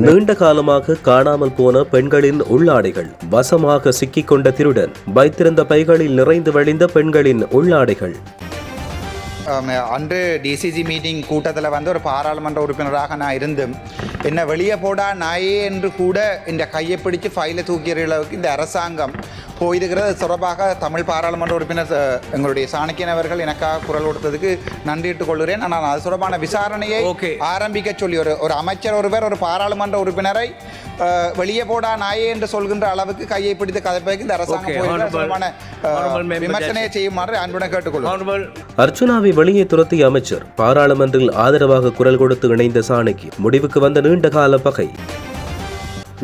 நீண்ட காலமாக காணாமல் போன பெண்களின் உள்ளாடைகள் வசமாக சிக்கிக்கொண்ட திருடன் வைத்திருந்த பைகளில் நிறைந்து வழிந்த பெண்களின் உள்ளாடைகள். அன்று டிசிசி மீட்டிங் கூட்டத்தில் ஒரு பாராளுமன்ற உறுப்பினராக நான் இருந்தும் என்ன வெளியே போடா நாயே என்று கூட இந்த கையை பிடிச்சு ஃபைலை தூக்கிற அளவுக்கு இந்த அரசாங்கம் போயிருக்கிறது தொடர்பாக தமிழ் பாராளுமன்ற உறுப்பினர் எங்களுடைய சாணக்கியன் அவர்கள் எனக்காக குரல் கொடுத்ததுக்கு நன்றிட்டுக் கொள்கிறேன். ஆனால் அது தொடர்பான விசாரணையை ஆரம்பிக்க சொல்லி ஒரு அமைச்சர் ஒருவர் ஒரு பாராளுமன்ற உறுப்பினரை வெளியே போடா நாயே என்று சொல்கின்ற அளவுக்கு கையை பிடித்து கதைப்பதற்கு இந்த அரசாங்கம் விமர்சனையை செய்யுமாறு அன்புடன் கேட்டுக்கொள்கிறேன். அர்ச்சுனாவை வெளியே துரத்திய அமைச்சர் பாராளுமன்றில் ஆதரவாக குரல் கொடுத்து இணைந்த சாணக்கி முடிவுக்கு வந்த நீண்ட கால பகை.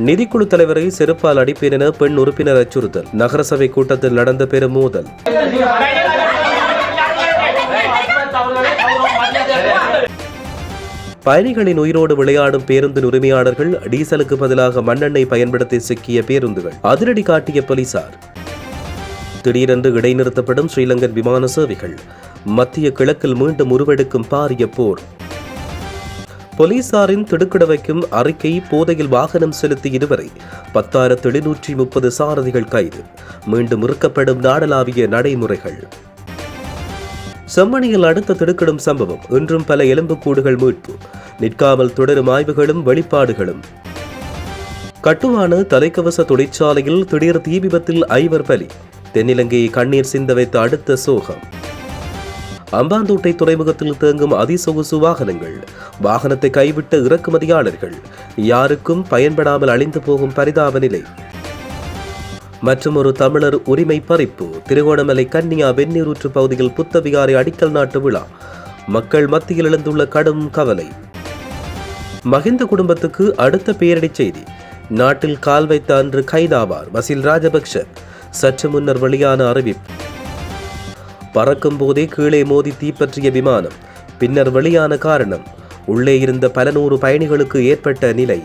நிதிக்குழு தலைவரை செருப்பால் அடிப்பேன் என பெண் உறுப்பினர் அச்சுறுத்தல். நகரசபை கூட்டத்தில் நடந்த பெரும் மோதல். பயணிகளின் உயிரோடு விளையாடும் பேருந்தின் உரிமையாளர்கள் டீசலுக்கு பதிலாக மண்ணெண்ணெய் பயன்படுத்தி சிக்கிய பேருந்துகள். அதிரடி காட்டிய போலீசார். திடீரென்று இடைநிறுத்தப்படும் ஸ்ரீலங்கன் விமான சேவைகள். மத்திய கிழக்கில் மீண்டும் உருவெடுக்கும் பாரிய போர். போலீசாரின் திடுக்கிட வைக்கும் அறிக்கை. போதையில் வாகனம் செலுத்தி இதுவரை 10,730 சாரதிகள் கைது. மீண்டும் இருக்கப்படும் நாடளாவிய நடைமுறைகள். செம்மணியில் அடுத்த திடுக்கிடும் சம்பவம். இன்றும் பல எலும்புக்கூடுகள் மீட்பு. நிற்காமல் தொடரும் ஆய்வுகளும் வெளிப்பாடுகளும். கட்டுமான தலைக்கவச தொழிற்சாலையில் திடீர் தீ விபத்தில் 5 பலி. தென்னிலங்கையை கண்ணீர் சிந்த வைத்த அடுத்த சோகம். அம்பாந்தோட்டை துறைமுகத்தில் தேங்கும் அதிசொகுசு வாகனங்கள். வாகனத்தை கைவிட்ட இறக்குமதியாளர்கள். யாருக்கும் பயன்படாமல் அழிந்து போகும் பரிதாப நிலை. மற்றும் ஒரு தமிழர் உரிமை பறிப்பு. திருகோணமலை கன்னியா வெந்நீரூற்று பகுதியில் புத்தவிகாரை அடிக்கல் நாட்டு விழா. மக்கள் மத்தியில் எழுந்துள்ள கடும் கவலை. மஹிந்த குடும்பத்துக்கு அடுத்த பேரடி செய்தி. நாட்டில் கால் வைத்த அன்று கைதாவார் மசில் ராஜபக்ஷ. சற்று முன்னர் வெளியான அறிவிப்பு. பறக்கும் போதே கீழே மோதி தீப்பற்றிய விமானம். பின்னர் வெளியான காரணம். உள்ளே இருந்த பல நூறு பயணிகளுக்கு ஏற்பட்ட நிலை.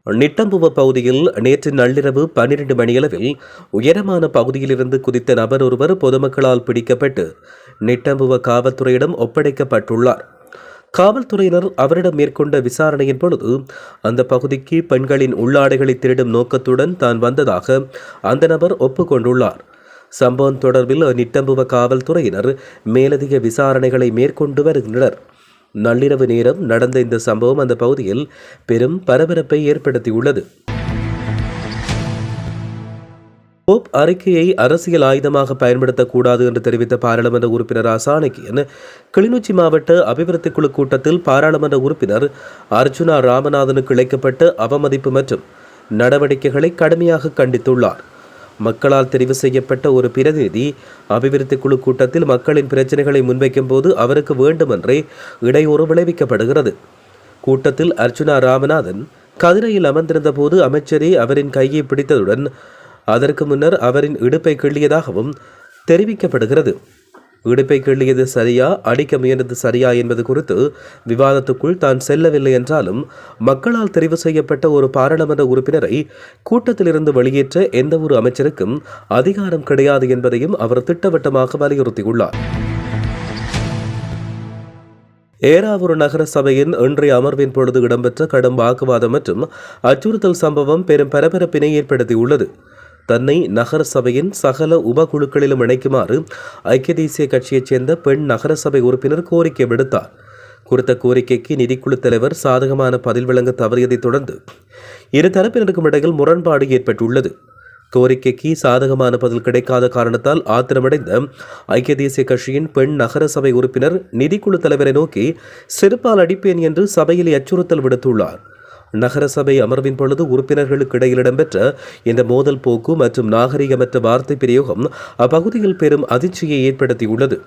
நிட்டம்புவ பகுதியில் நேற்று நள்ளிரவு 12 மணியளவில் உயரமான பகுதியிலிருந்து குதித்த நபர் ஒருவர் பொதுமக்களால் பிடிக்கப்பட்டு நிட்டம்புவ காவல்துறையிடம் ஒப்படைக்கப்பட்டுள்ளார். காவல்துறையினர் அவரிடம் மேற்கொண்ட விசாரணையின் பொழுது அந்த பகுதிக்கு பெண்களின் உள்ளாடைகளை திருடும் நோக்கத்துடன் தான் வந்ததாக அந்த நபர் ஒப்புக்கொண்டுள்ளார். சம்பவம் தொடர்பில் நிட்டம்புவ காவல்துறையினர் மேலதிக விசாரணைகளை மேற்கொண்டு வருகின்றனர். நள்ளிரவு நேரம் நடந்த இந்த சம்பவம் அந்த பகுதியில் பெரும் பரபரப்பை ஏற்படுத்தியுள்ளது. போப் அறிக்கையை அரசியல் ஆயுதமாக பயன்படுத்தக்கூடாது என்று தெரிவித்த பாராளுமன்ற உறுப்பினர் சாணக்கியன் கிளிநொச்சி மாவட்ட அபிவிருத்தி குழு கூட்டத்தில் பாராளுமன்ற உறுப்பினர் அர்ச்சுனா ராமநாதனுக்கு இழைக்கப்பட்ட அவமதிப்பு மற்றும் நடவடிக்கைகளை கடுமையாக கண்டித்துள்ளார். மக்களால் தெரிவு செய்யப்பட்ட ஒரு பிரதிநிதி அபிவிருத்தி குழு கூட்டத்தில் மக்களின் பிரச்சனைகளை முன்வைக்கும் போது அவருக்கு வேண்டுமென்றே இடையூறு விளைவிக்கப்படுகிறது. கூட்டத்தில் அர்ச்சுனா ராமநாதன் கதிரையில் அமர்ந்திருந்த போது அமைச்சரே அவரின் கையை பிடித்ததுடன் அதற்கு முன்னர் அவரின் இடுப்பை கிள்ளியதாகவும் தெரிவிக்கப்படுகிறது. இடுப்பை கிள்ளியது சரியா, அடிக்க முயன்றது சரியா என்பது குறித்து விவாதத்துக்குள் தான் செல்லவில்லை என்றாலும் மக்களால் தெரிவு செய்யப்பட்ட ஒரு பாராளுமன்ற உறுப்பினரை கூட்டத்திலிருந்து வெளியேற்ற எந்த ஒரு அமைச்சருக்கும் அதிகாரம் கிடையாது என்பதையும் அவர் திட்டவட்டமாக வலியுறுத்தியுள்ளார். ஏறாவூர் நகர சபையின் இன்றைய அமர்வின் பொழுது இடம்பெற்ற கடும் வாக்குவாதம் மற்றும் அச்சுறுத்தல் சம்பவம் பெரும் பரபரப்பினை ஏற்படுத்தியுள்ளது. தன்னை நகர சபையின் சகல உபகுழுக்களிலும் இணைக்குமாறு ஐக்கிய தேசிய கட்சியைச் சேர்ந்த பெண் நகரசபை உறுப்பினர் கோரிக்கை விடுத்தார். குறித்த கோரிக்கைக்கு நிதிக்குழு தலைவர் சாதகமான பதில் வழங்க தவறியதைத் தொடர்ந்து இரு தரப்பினருக்கும் இடையில் முரண்பாடு ஏற்பட்டுள்ளது. கோரிக்கைக்கு சாதகமான பதில் கிடைக்காத காரணத்தால் ஆத்திரமடைந்த ஐக்கிய தேசிய கட்சியின் பெண் நகரசபை உறுப்பினர் நிதிக்குழு தலைவரை நோக்கி செருப்பால் அடிப்பேன் என்று சபையில் அச்சுறுத்தல் விடுத்துள்ளார். நகரசபை அமர்வின் பொழுது உறுப்பினர்களுக்கு இடையில் இடம்பெற்ற இந்த மோதல் போக்கு மற்றும் நாகரிகமற்ற வார்த்தை பிரயோகம் அப்பகுதியில் பெரும் அதிர்ச்சியை ஏற்படுத்தியுள்ளது.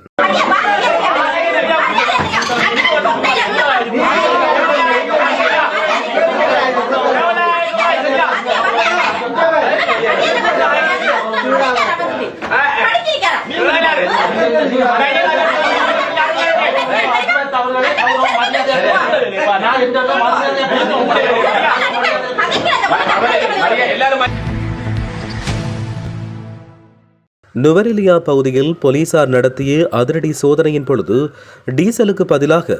நுவரெலியா பகுதியில் போலீசார் நடத்திய அதிரடி சோதனையின் பொழுது டீசலுக்கு பதிலாக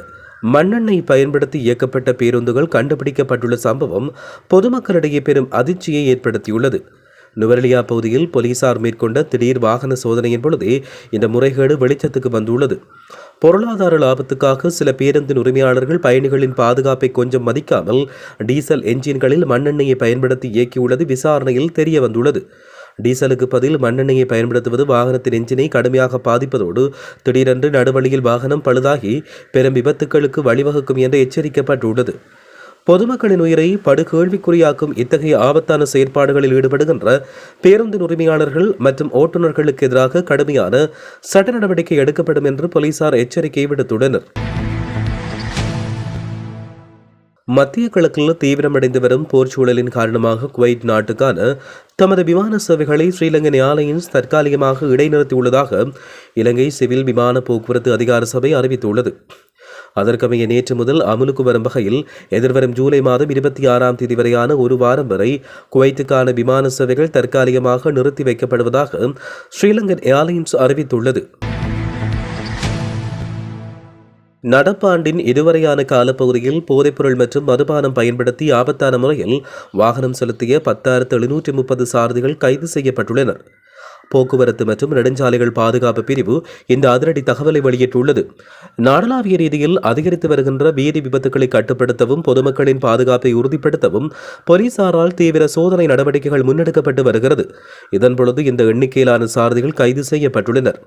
மண்ணெண்ணெய் பயன்படுத்தி இயக்கப்பட்ட பேருந்துகள் கண்டுபிடிக்கப்பட்டுள்ள சம்பவம் பொதுமக்களிடையே பெரும் அதிர்ச்சியை ஏற்படுத்தியுள்ளது. நுவரெலியா பகுதியில் போலீசார் மேற்கொண்ட திடீர் வாகன சோதனையின் பொழுதே இந்த முறைகேடு வெளிச்சத்துக்கு வந்துள்ளது. பொருளாதார லாபத்துக்காக சில பேருந்தின் உரிமையாளர்கள் பயணிகளின் பாதுகாப்பை கொஞ்சம் மதிக்காமல் டீசல் என்ஜின்களில் மண்ணெண்ணெயை பயன்படுத்தி இயக்கியுள்ளது விசாரணையில் தெரிய வந்துள்ளது. டீசலுக்கு பதில் மண்ணெண்ணெயை பயன்படுத்துவது வாகனத்தின் என்ஜினை கடுமையாக பாதிப்பதோடு திடீரென்று நடுவழியில் வாகனம் பழுதாகி பெரும் விபத்துக்களுக்கு வழிவகுக்கும் என்று எச்சரிக்கப்பட்டுள்ளது. பொதுமக்களின் உயிரை படுகேள்விக்குறியாக்கும் இத்தகைய ஆபத்தான செயற்பாடுகளில் ஈடுபடுகின்ற பேருந்தின் உரிமையாளர்கள் மற்றும் ஓட்டுநர்களுக்கு எதிராக கடுமையான சட்ட நடவடிக்கை எடுக்கப்படும் என்று போலீசார் எச்சரிக்கை விடுத்துள்ளனர். மத்திய கிழக்கில் தீவிரமடைந்து வரும் போர் சூழலின் காரணமாக குவைத் நாட்டுக்கான தமது விமான சேவைகளை ஸ்ரீலங்கன் ஏர்லைன்ஸ் தற்காலிகமாக இடைநிறுத்தியுள்ளதாக இலங்கை சிவில் விமான போக்குவரத்து அதிகார சபை அறிவித்துள்ளது. அதற்கமைய நேற்று முதல் அமலுக்கு வரும் வகையில் எதிர்வரும் ஜூலை மாதம் 26ஆம் தேதி வரையான ஒரு வாரம் வரை குவைத்துக்கான விமான சேவைகள் தற்காலிகமாக நிறுத்தி வைக்கப்படுவதாக ஸ்ரீலங்கன் ஏர்லைன்ஸ் அறிவித்துள்ளது. நடப்பாண்டின் இதுவரையான காலப்பகுதியில் போதைப்பொருள் மற்றும் மதுபானம் பயன்படுத்தி ஆபத்தான முறையில் வாகனம் செலுத்திய 10,730 சாரதிகள் கைது செய்யப்பட்டுள்ளனர். போக்குவரத்து மற்றும் நெடுஞ்சாலைகள் பாதுகாப்பு பிரிவு இந்த அதிரடி தகவலை வெளியிட்டுள்ளது. நாடளாவிய ரீதியில் அதிகரித்து வருகின்ற வீதி விபத்துக்களை கட்டுப்படுத்தவும் பொதுமக்களின் பாதுகாப்பை உறுதிப்படுத்தவும் போலீசாரால் தீவிர சோதனை நடவடிக்கைகள் முன்னெடுக்கப்பட்டு வருகிறது. இதன்பொழுது இந்த எண்ணிக்கையிலான சாரதிகள் கைது செய்யப்பட்டுள்ளனர்.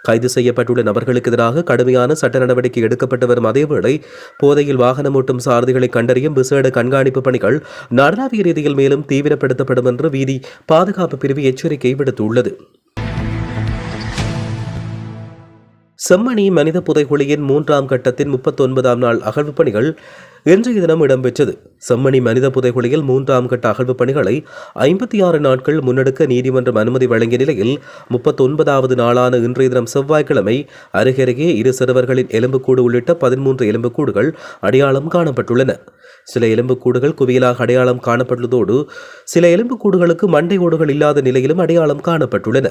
கைது செய்யப்பட்டுள்ள நபர்களுக்கு எதிராக கடுமையான சட்ட நடவடிக்கை எடுக்கப்பட்டு வரும் அதேவேளை போதையில் வாகனம் ஓட்டும் சாரதிகளை கண்டறியும் விசேட கண்காணிப்பு பணிகள் நாடளாவிய ரீதியில் மேலும் தீவிரப்படுத்தப்படும் என்று வீதி பாதுகாப்பு பிரிவு எச்சரிக்கை விடுத்துள்ளது. செம்மணி மனித புதைகுழியின் 3ஆம் கட்டத்தின் 39ஆம் நாள் அகழ்வு பணிகள் இன்றைய தினம் இடம்பெற்றது. செம்மணி மனித புதைகுழியில் 3ஆம் கட்ட அகழ்வு பணிகளை 56 நாட்கள் முன்னெடுக்க நீதிமன்றம் அனுமதி வழங்கிய நிலையில் 39வது நாளான இன்றைய தினம் செவ்வாய்க்கிழமை அருகருகே 2 சிறுவர்களின் எலும்புக்கூடு உள்ளிட்ட 13 எலும்புக்கூடுகள் அடையாளம் காணப்பட்டுள்ளன. சில எலும்புக்கூடுகள் குவியலாக அடையாளம் காணப்பட்டுள்ளதோடு சில எலும்புக்கூடுகளுக்கு மண்டை ஓடுகள் இல்லாத நிலையிலும் அடையாளம் காணப்பட்டுள்ளன.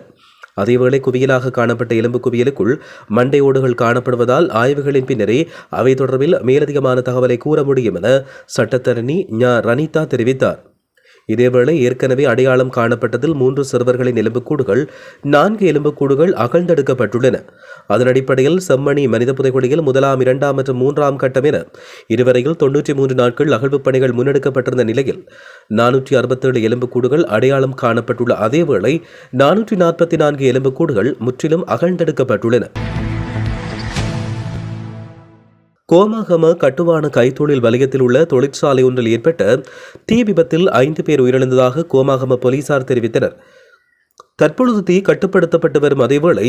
அதேவேளை குவியலாக காணப்பட்ட எலும்பு குவியலுக்குள் மண்டை ஓடுகள் காணப்படுவதால் ஆய்வுகளின் பின்னரே அவை தொடர்பில் மேலதிகமான தகவலை கூற முடியும் என சட்டத்தரணி ரனிதா தெரிவித்தார். இதேவேளை ஏற்கனவே அடையாளம் காணப்பட்டதில் 3 சிறுவர்களின் எலும்புக்கூடுகள் 4 எலும்புக்கூடுகள் அகழ்ந்தெடுக்கப்பட்டுள்ளன. அதன் அடிப்படையில் செம்மணி மனித புதைகுழியில் 1ஆம் 2ஆம் மற்றும் 3ஆம் கட்டம் என இதுவரையில் 93 நாட்கள் அகழ்வு பணிகள் முன்னெடுக்கப்பட்டிருந்த நிலையில் 467 எலும்புக்கூடுகள் அடையாளம் காணப்பட்டுள்ள அதேவேளை 444 எலும்புக்கூடுகள் முற்றிலும் அகழ்ந்தெடுக்கப்பட்டுள்ளன. கோமாகம கட்டுவான கைத்தொழில் வலயத்தில் உள்ள தொழிற்சாலை ஒன்றில் ஏற்பட்ட தீ விபத்தில் 5 பேர் உயிரிழந்ததாக கோமாகம போலீசார் தெரிவித்தனர். தற்பொழுது தீ கட்டுப்படுத்தப்பட்டு வரும் அதேவேளை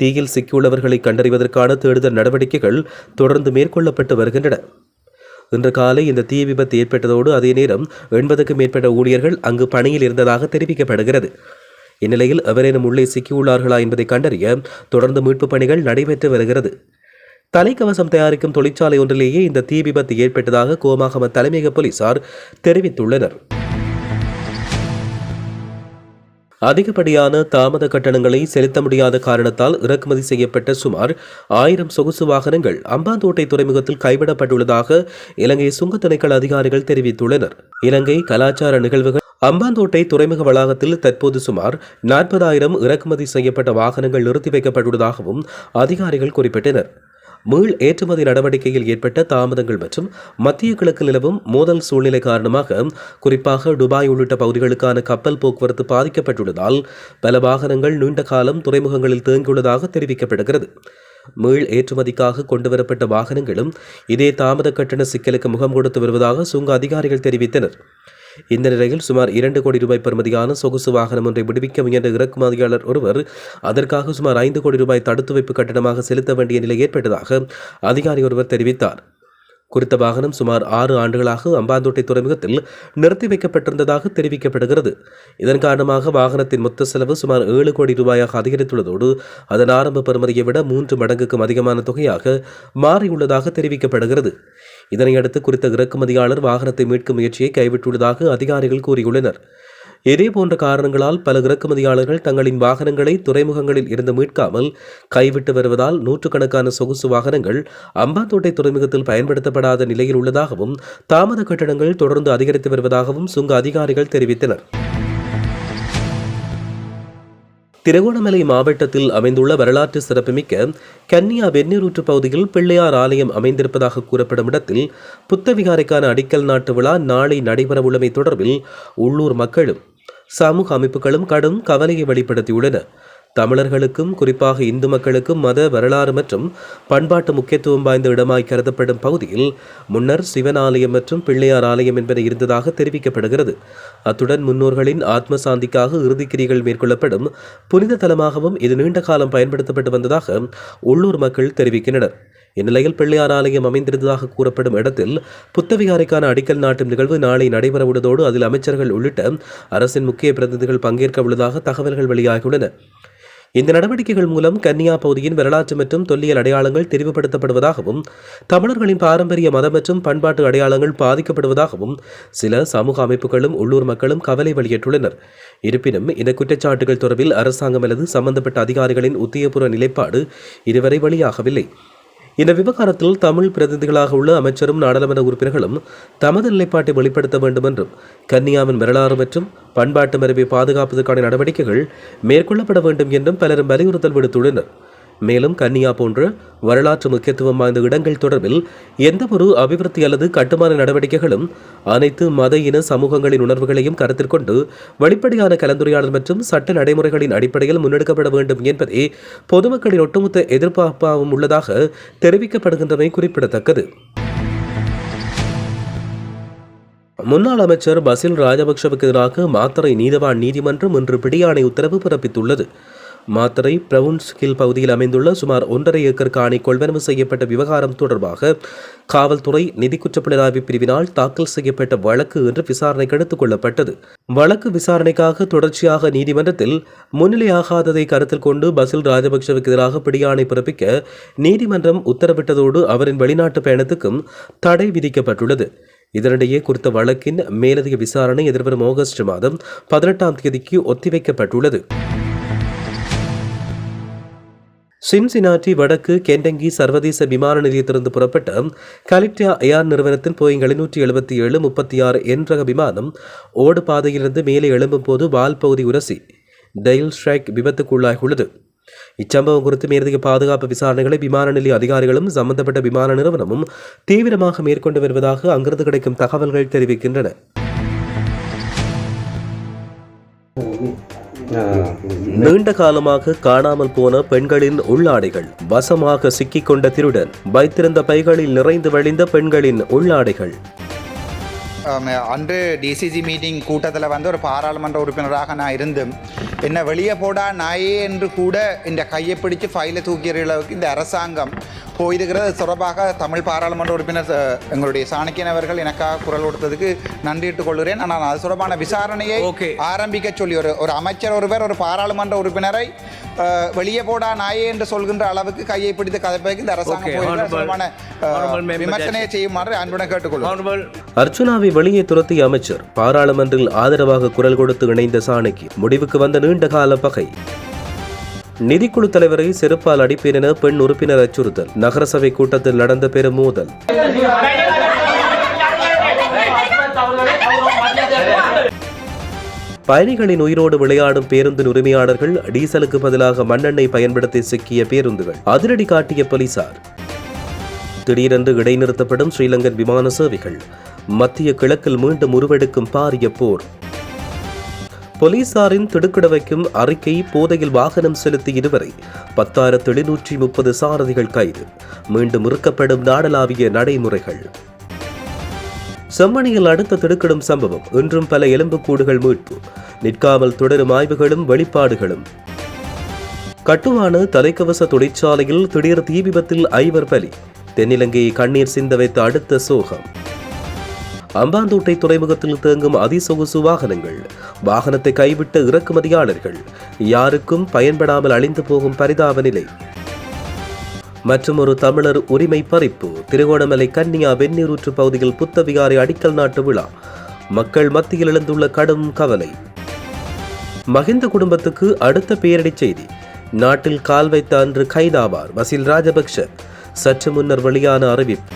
தீயில் சிக்கியுள்ளவர்களை கண்டறிவதற்கான தேடுதல் நடவடிக்கைகள் தொடர்ந்து மேற்கொள்ளப்பட்டு வருகின்றன. இன்று காலை இந்த தீ விபத்து ஏற்பட்டதோடு அதே நேரம் 80க்கும் மேற்பட்ட ஊழியர்கள் அங்கு பணியில் இருந்ததாக தெரிவிக்கப்படுகிறது. இந்நிலையில் எவரேனும் உள்ளே சிக்கியுள்ளார்களா என்பதை கண்டறிய தொடர்ந்து மீட்புப் பணிகள் நடைபெற்று வருகிறது. தலைக்கவசம் தயாரிக்கும் தொழிற்சாலை ஒன்றிலேயே இந்த தீ விபத்து ஏற்பட்டதாக கோமாகம தலைமையக போலீசார் தெரிவித்துள்ளனர். அதிகப்படியான தாமத கட்டணங்களை செலுத்த முடியாத காரணத்தால் இறக்குமதி செய்யப்பட்ட சுமார் 1000 சொகுசு வாகனங்கள் அம்பாந்தோட்டை துறைமுகத்தில் கைவிடப்பட்டுள்ளதாக இலங்கை சுங்க திணைக்கள அதிகாரிகள் தெரிவித்துள்ளனர். இலங்கை கலாச்சார நிகழ்வுகள் அம்பாந்தோட்டை துறைமுக வளாகத்தில் தற்போது சுமார் 40,000 இறக்குமதி செய்யப்பட்ட வாகனங்கள் நிறுத்தி வைக்கப்பட்டுள்ளதாகவும் அதிகாரிகள் குறிப்பிட்டனர். மீள் ஏற்றுமதி நடவடிக்கையில் ஏற்பட்ட தாமதங்கள் மற்றும் மத்திய கிழக்கு நிலவும் மோதல் சூழ்நிலை காரணமாக குறிப்பாக துபாய் உள்ளிட்ட பகுதிகளுக்கான கப்பல் போக்குவரத்து பாதிக்கப்பட்டுள்ளதால் பல வாகனங்கள் நீண்ட காலம் துறைமுகங்களில் தேங்கியுள்ளதாக தெரிவிக்கப்படுகிறது. மீள் ஏற்றுமதிக்காக கொண்டுவரப்பட்ட வாகனங்களும் இதே தாமத கட்டண சிக்கலுக்கு முகம் கொடுத்து வருவதாக சுங்க அதிகாரிகள் தெரிவித்தனர். இந்த நிலையில் சுமார் 2 கோடி ரூபாய் பெறுமதியான சொகுசு வாகனம் ஒன்றை விடுவிக்க முயன்ற இறக்குமதியாளர் ஒருவர் அதற்காக சுமார் 5 கோடி ரூபாய் தடுத்து வைப்பு கட்டணமாக செலுத்த வேண்டிய நிலை ஏற்பட்டதாக அதிகாரி ஒருவர் தெரிவித்தார். குறித்த வாகனம் சுமார் 6 ஆண்டுகளாக அம்பாந்தோட்டை துறைமுகத்தில் நிறுத்தி வைக்கப்பட்டிருந்ததாக தெரிவிக்கப்படுகிறது. இதன் காரணமாக வாகனத்தின் மொத்த செலவு சுமார் 7 கோடி ரூபாயாக அதிகரித்துள்ளதோடு அதன் ஆரம்ப பெறுமதியை விட 3 மடங்குக்கும் அதிகமான தொகையாக மாறியுள்ளதாக தெரிவிக்கப்படுகிறது. இதனையடுத்து குறித்த இறக்குமதியாளர் வாகனத்தை மீட்கும் முயற்சியை கைவிட்டுள்ளதாக அதிகாரிகள் கூறியுள்ளனர். இதேபோன்ற காரணங்களால் பல இறக்குமதியாளர்கள் தங்களின் வாகனங்களை துறைமுகங்களில் இருந்து மீட்காமல் கைவிட்டு வருவதால் நூற்றுக்கணக்கான சொகுசு வாகனங்கள் அம்பாந்தோட்டை துறைமுகத்தில் பயன்படுத்தப்படாத நிலையில் உள்ளதாகவும் தாமத கட்டணங்கள் தொடர்ந்து அதிகரித்து வருவதாகவும் சுங்க அதிகாரிகள் தெரிவித்தனர். திருகோணமலை மாவட்டத்தில் அமைந்துள்ள வரலாற்று சிறப்புமிக்க கன்னியா வெந்நீரூற்று பகுதியில் பிள்ளையார் ஆலயம் அமைந்திருப்பதாக கூறப்படும் இடத்தில் புத்தவிகாரைக்கான அடிக்கல் நாட்டு விழா நாளை நடைபெறவுள்ளமை தொடர்பில் உள்ளூர் மக்களும் சமூக அமைப்புகளும் கடும் கவலையை வெளிப்படுத்தியுள்ளன. தமிழர்களுக்கும் குறிப்பாக இந்து மக்களுக்கும் மத வரலாறு மற்றும் பண்பாட்டு முக்கியத்துவம் வாய்ந்த இடமாய் கருதப்படும் பகுதியில் முன்னர் சிவன் ஆலயம் மற்றும் பிள்ளையார் ஆலயம் என்பன இருந்ததாக தெரிவிக்கப்படுகிறது. அத்துடன் முன்னோர்களின் ஆத்ம சாந்திக்காக இறுதிக்கிரிகள் மேற்கொள்ளப்படும் புனித தலமாகவும் இது நீண்ட காலம் பயன்படுத்தப்பட்டு வந்ததாக உள்ளூர் மக்கள் தெரிவிக்கின்றனர். இந்நிலையில் பிள்ளையார் ஆலயம் அமைந்திருந்ததாக கூறப்படும் இடத்தில் புத்தவிகாரைக்கான அடிக்கல் நாட்டும் நிகழ்வு நாளை நடைபெறவுள்ளதோடு அதில் அமைச்சர்கள் உள்ளிட்ட அரசின் முக்கிய பிரதிநிதிகள் பங்கேற்க உள்ளதாக தகவல்கள் வெளியாகியுள்ளன. இந்த நடவடிக்கைகள் மூலம் கன்னியா பகுதியின் வரலாற்று மற்றும் தொல்லியல் அடையாளங்கள் தெரிவுபடுத்தப்படுவதாகவும் தமிழர்களின் பாரம்பரிய மதம் மற்றும் பண்பாட்டு அடையாளங்கள் பாதிக்கப்படுவதாகவும் சில சமூக அமைப்புகளும் உள்ளூர் மக்களும் கவலை வெளியிட்டுள்ளனர். இருப்பினும் இந்த குற்றச்சாட்டுகள் தொடர்பில் அரசாங்கம் அல்லது சம்பந்தப்பட்ட அதிகாரிகளின் உத்தியபூர்வ நிலைப்பாடு இதுவரை வெளியாகவில்லை. இந்த விவகாரத்தில் தமிழ் பிரதிநிதிகளாக உள்ள அமைச்சரும் நாடாளுமன்ற உறுப்பினர்களும் தமது நிலைப்பாட்டை வெளிப்படுத்த வேண்டும் என்றும் கன்னியாவின் வரலாறு மற்றும் பண்பாட்டு மரபை பாதுகாப்பதற்கான நடவடிக்கைகள் மேற்கொள்ளப்பட வேண்டும் என்றும் பலரும் வலியுறுத்தல் விடுத்துள்ளனர். மேலும் கன்னியா போன்ற வரலாற்று முக்கியத்துவம் வாய்ந்த இடங்கள் தொடர்பில் எந்தவொரு அபிவிருத்தி அல்லது கட்டுமான நடவடிக்கைகளும் அனைத்து மத இன சமூகங்களின் உணர்வுகளையும் கருத்தில் கொண்டு வெளிப்படையான கலந்துரையாடல் மற்றும் சட்ட நடைமுறைகளின் அடிப்படையில் முன்னெடுக்கப்பட வேண்டும் என்பதே பொதுமக்களின் ஒட்டுமொத்த எதிர்பார்ப்பாகவும் உள்ளதாக தெரிவிக்கப்படுகின்றமை குறிப்பிடத்தக்கது. முன்னாள் அமைச்சர் பசில் ராஜபக்ஷவுக்கு எதிராக மாத்தறை நீதவான் நீதிமன்றம் இன்று பிடியாணை உத்தரவு பிறப்பித்துள்ளது. மாத்தறை பிரவுன்ஸ் ஹில் பகுதியில் அமைந்துள்ள சுமார் 1.5 ஏக்கர் காணி கொள்வனவு செய்யப்பட்ட விவகாரம் தொடர்பாக காவல்துறை நிதி குற்றப்புலனாய்வு பிரிவினால் தாக்கல் செய்யப்பட்ட வழக்கு இன்று விசாரணைக்கு எடுத்துக் கொள்ளப்பட்டது. வழக்கு விசாரணைக்காக தொடர்ச்சியாக நீதிமன்றத்தில் முன்னிலையாகாததை கருத்தில் கொண்டு பசில் ராஜபக்ஷவுக்கு எதிராக பிடியாணை பிறப்பிக்க நீதிமன்றம் உத்தரவிட்டதோடு அவரின் வெளிநாட்டு பயணத்துக்கும் தடை விதிக்கப்பட்டுள்ளது. இதனிடையே குறித்த வழக்கின் மேலதிக விசாரணை எதிர்வரும் ஆகஸ்ட் மாதம் 18ஆம் தேதிக்கு ஒத்திவைக்கப்பட்டுள்ளது. சின்சினாட்டி வடக்கு கெண்டங்கி சர்வதேச விமான நிலையத்திலிருந்து புறப்பட்ட கலிப்டியா ஏர் நிறுவனத்தின் போயிங் 777-36 என்ற விமானம் ஓடு பாதையிலிருந்து மேலே எழும்பும் போது வால் பகுதி உரசி டெயில் ஸ்ட்ரைக் விபத்துக்குள்ளாகியுள்ளது. இச்சம்பவம் குறித்து மேலதிக பாதுகாப்பு விசாரணைகளை விமான நிலைய அதிகாரிகளும் சம்பந்தப்பட்ட விமான நிறுவனமும் தீவிரமாக மேற்கொண்டு வருவதாக அங்கிருந்து கிடைக்கும் தகவல்கள் தெரிவிக்கின்றன. நீண்ட காலமாக காணாமல் போன பெண்களின் உள்ளாடைகள் வசமாக சிக்கிக்கொண்ட திருடன், வைத்திருந்த பைகளில் நிறைந்து வழிந்த பெண்களின் உள்ளாடைகள். அன்று டிசிசி மீட்டிங் கூட்டத்தில் ஒரு பாராளுமன்ற உறுப்பினராக நான் இருந்தும் என்ன வெளியே போடா நாயே என்று கூட இந்த கையை பிடிச்சு ஃபைலை தூக்கிற அளவுக்கு இந்த அரசாங்கம் போயிருக்கிறது தொடர்பாக தமிழ் பாராளுமன்ற உறுப்பினர் எங்களுடைய சாணக்கியன் அவர்கள் எனக்காக குரல் கொடுத்ததுக்கு நன்றிட்டுக் கொள்கிறேன். ஆனால் அது தொடர்பான விசாரணையை ஆரம்பிக்க சொல்லி ஒரு அமைச்சர் ஒருவர் ஒரு பாராளுமன்ற உறுப்பினரை வெளியே போடா நாயே என்று சொல்கின்ற அளவுக்கு கையை பிடித்து கதைப்பதற்கு இந்த அரசாங்கம் தொடர்பான விமர்சனையை செய்யுமாறு அன்புடன் கேட்டுக்கொள்வோம். அர்ச்சுனாவை வெளியே துரத்திய அமைச்சர், பாராளுமன்றில் ஆதரவாக குரல் கொடுத்து இணைந்த சாணக்கி, முடிவுக்கு வந்த நீண்டகால பகை. நிதிக்குழு தலைவரை செருப்பால் அடிப்பேன் என பெண் உறுப்பினர் அச்சுறுத்தல். நகரசபை கூட்டத்தில் நடந்த பெரும் மோதல். பயணிகளின் உயிரோடு விளையாடும் பேருந்தின் உரிமையாளர்கள் டீசலுக்கு பதிலாக மண்ணெண்ணெய் பயன்படுத்தி சிக்கிய பேருந்துகள். அதிரடி காட்டிய போலீசார். திடீரென்று இடைநிறுத்தப்படும் ஸ்ரீலங்கன் விமான சேவைகள். மத்திய கிழக்கில் மீண்டும் உருவெடுக்கும் பாரிய போர். போலீசாரின் திடுக்கிட வைக்கும் அறிக்கை. போதையில் வாகனம் செலுத்தி இதுவரை 10,730 சாரதிகள் கைது. மீண்டும் இருக்கப்படும் நாடளாவிய நடைமுறைகள். செம்மணியில் அடுத்த திடுக்கிடும் சம்பவம். இன்றும் பல எலும்புக்கூடுகள் மீட்பு. நிற்காமல் தொடரும் ஆய்வுகளும் வெளிப்பாடுகளும். கட்டுமான தலைக்கவச தொழிற்சாலையில் திடீர் தீ விபத்தில் 5 பலி. தென்னிலங்கையை கண்ணீர் சிந்த வைத்த அடுத்த சோகம். அம்பாந்தோட்டை துறைமுகத்தில் தேங்கும் அதிசொகுசு வாகனங்கள். வாகனத்தை கைவிட்ட இறக்குமதியாளர்கள். யாருக்கும் பயன்படாமல் அழிந்து போகும் பரிதாப நிலை. மற்றும் ஒரு தமிழர் உரிமை பறிப்பு. திருகோணமலை கன்னியா வெந்நீரூற்று பகுதியில் புத்தவிகாரை அடிக்கல் நாட்டு விழா. மக்கள் மத்தியில் எழுந்துள்ள கடும் கவலை. மஹிந்த குடும்பத்துக்கு அடுத்த பேரிடி செய்தி. நாட்டில் கால் வைத்த அன்று கைதாவார் மசில் ராஜபக்ஷ. சற்று முன்னர் வெளியான அறிவிப்பு.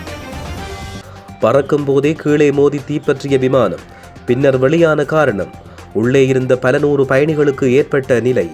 பறக்கும் போதே கீழே மோதி தீப்பற்றிய விமானம். பின்னர் வெளியான காரணம். உள்ளே இருந்த பல நூறு பயணிகளுக்கு ஏற்பட்ட நிலை.